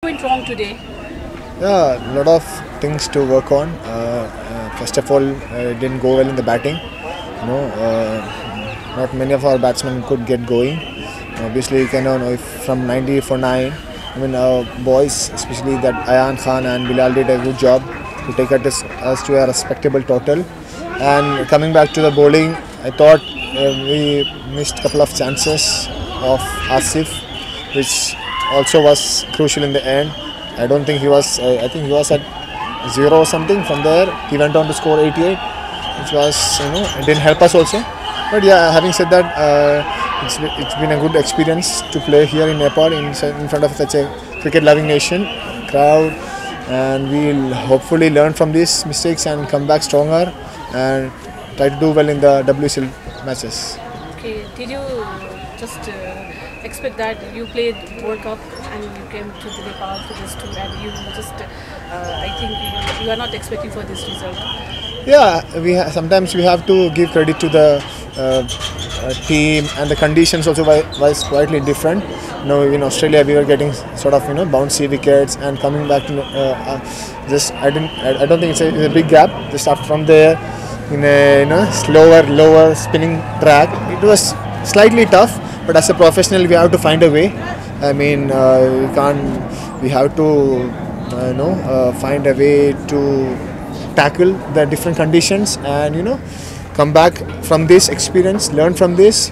Went wrong today? Yeah, a lot of things to work on. First of all, didn't go well in the batting. Not many of our batsmen could get going. Obviously, you cannot know if from 90 for 9. I mean, our boys, especially that Ayan Khan and Bilal, did a good job to take us to a respectable total. And coming back to the bowling, I thought we missed a couple of chances of Asif, which also was crucial in the end. I don't think he was. I think he was at 0 or something. From there, he went on to score 88, which was it didn't help us also. But yeah, having said that, it's been a good experience to play here in Nepal in front of such a cricket-loving nation crowd, and we'll hopefully learn from these mistakes and come back stronger and try to do well in the WCL matches. Okay, did you just expect that you played World Cup and you came to the Nepal for this tour and you just, I think you are not expecting for this result? Yeah, sometimes we have to give credit to the team, and the conditions also was slightly different. In Australia we were getting sort of bouncy wickets, and coming back to I don't think it's a big gap. Just start from there in a slower, lower spinning track. It was slightly tough, but as a professional we have to find a way. I mean, we have to find a way to tackle the different conditions and come back from this experience, learn from this.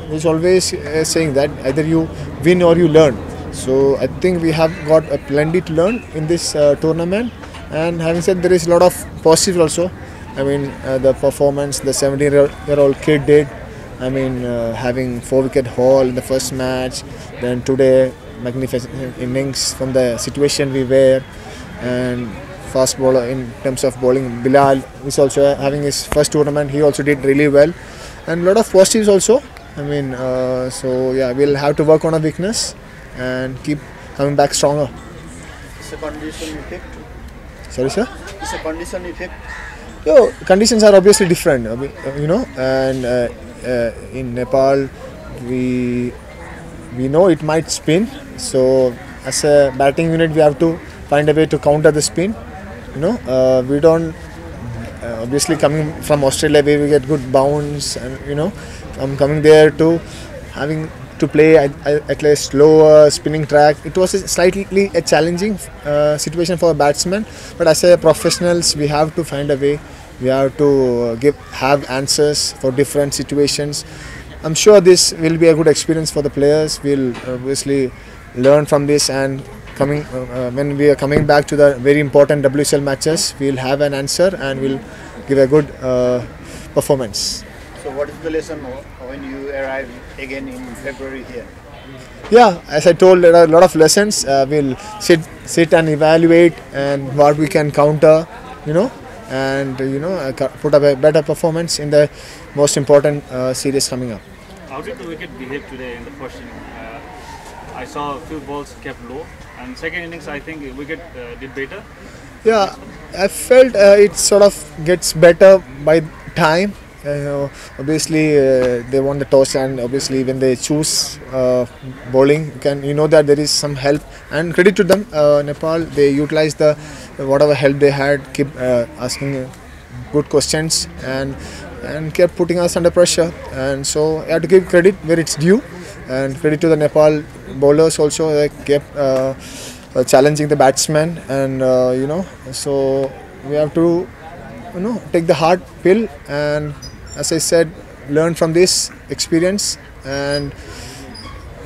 There's always saying that either you win or you learn. So I think we have got plenty to learn in this tournament. And having said, there is a lot of positives also. I mean, the performance the 17-year-old kid did. I mean, having 4-wicket haul in the first match, then today magnificent innings from the situation we were, and fast bowler in terms of bowling. Bilal is also having his first tournament. He also did really well, and a lot of positives also. I mean, so yeah, we'll have to work on our weakness and keep coming back stronger. It's a condition effect. Sorry, sir. It's a condition effect. Conditions are obviously different, and in Nepal we know it might spin. So as a batting unit, we have to find a way to counter the spin. We don't obviously, coming from Australia where we get good bounce, and I'm coming there to having to play at a slower spinning track. It was slightly a challenging situation for a batsman, but as a professionals we have to find a way. We have to have answers for different situations. I'm sure this will be a good experience for the players. We'll obviously learn from this, and when we are coming back to the very important WCL matches, we'll have an answer and we'll give a good performance. So what is the lesson when you arrive again in February here? Yeah, as I told, there are a lot of lessons. We'll sit and evaluate and what we can counter, and put up a better performance in the most important series coming up. How did the wicket behave today in the first inning? I saw a few balls kept low, and second innings I think the wicket did better. Yeah, I felt it sort of gets better by time. Obviously, they won the toss, and obviously when they choose bowling, that there is some help, and credit to them. Nepal, they utilized the whatever help they had, keep asking good questions, and kept putting us under pressure. And so I have to give credit where it's due, and credit to the Nepal bowlers also. They kept challenging the batsmen, and so we have to take the hard pill, and as I said, learn from this experience and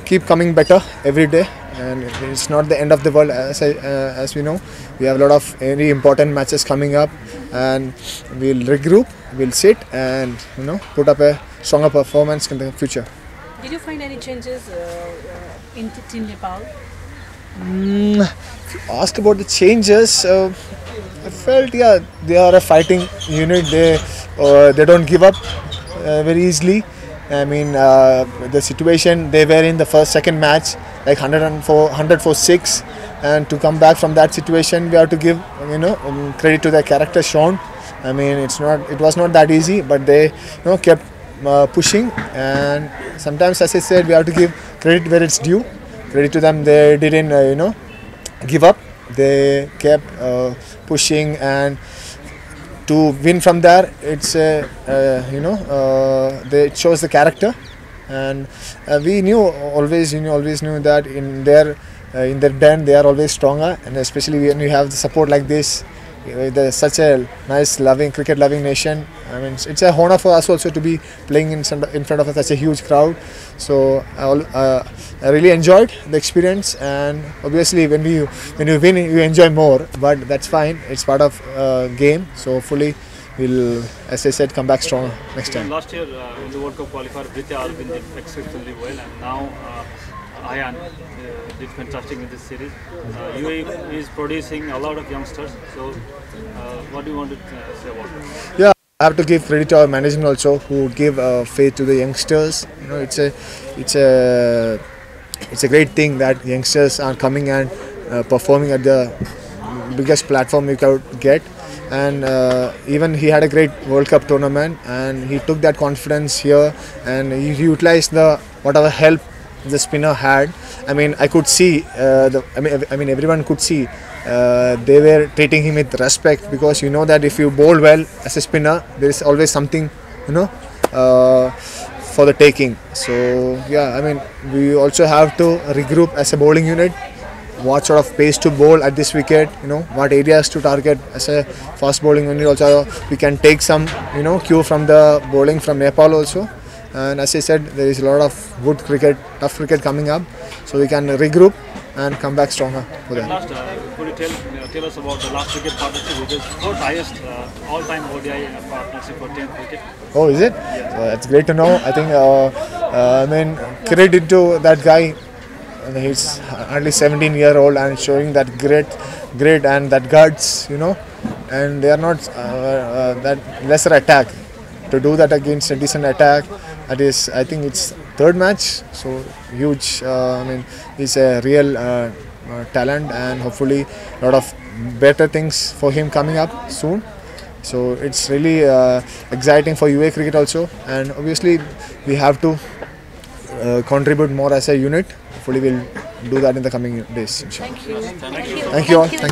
keep coming better every day. And it's not the end of the world. As we know, we have a lot of very important matches coming up, and we'll regroup, we'll sit and put up a stronger performance in the future. Did you find any changes in Team Nepal? If you ask about the changes, I felt they are a fighting unit. They don't give up very easily. I mean, the situation they were in the second match, like 100 for 6, and to come back from that situation, we have to give credit to the character shown. I mean, it was not that easy, but they kept pushing, and sometimes, as I said, we have to give credit where it's due. Credit to them, they didn't give up. They kept pushing, and to win from there, it's they chose the character, and we always knew that in their den they are always stronger, and especially when you have the support like this. There's such a nice, cricket loving nation. I mean, it's a honor for us also to be playing in front of such a huge crowd. So I really enjoyed the experience, and obviously when you win, you enjoy more. But that's fine. It's part of game. So hopefully we'll, as I said, come back stronger next time. Last year in the World Cup qualifier, Britya Arvind did exceptionally well, and now Ayan did fantastic in this series. UAE is producing a lot of youngsters. So, what do you want to say about it? Yeah, I have to give credit to our management also, who give faith to the youngsters. It's a great thing that youngsters are coming and performing at the biggest platform you could get. And even he had a great World Cup tournament, and he took that confidence here, and he utilized the whatever help the spinner had. I mean, I could see. Everyone could see. They were treating him with respect, because you know that if you bowl well as a spinner, there is always something, for the taking. So yeah, I mean, we also have to regroup as a bowling unit. What sort of pace to bowl at this wicket? What areas to target as a fast bowling unit. Also, we can take some, cue from the bowling from Nepal also. And as I said, there is a lot of good cricket, tough cricket coming up, so we can regroup and come back stronger for that. Last, could you tell us about the last wicket partnership, which is fourth highest all-time ODI partnership for 10th wicket? Oh, is it? Yes. That's great to know. I think, credit to that guy. He's only 17-year-old and showing that grit and that guts, and they are not that lesser attack. To do that against a decent attack, that is, I think it's third match, so huge. He's a real talent, and hopefully a lot of better things for him coming up soon. So it's really exciting for UAE cricket also, and obviously we have to contribute more as a unit. Hopefully we'll do that in the coming days. Thank you. Thank you all. Thank you.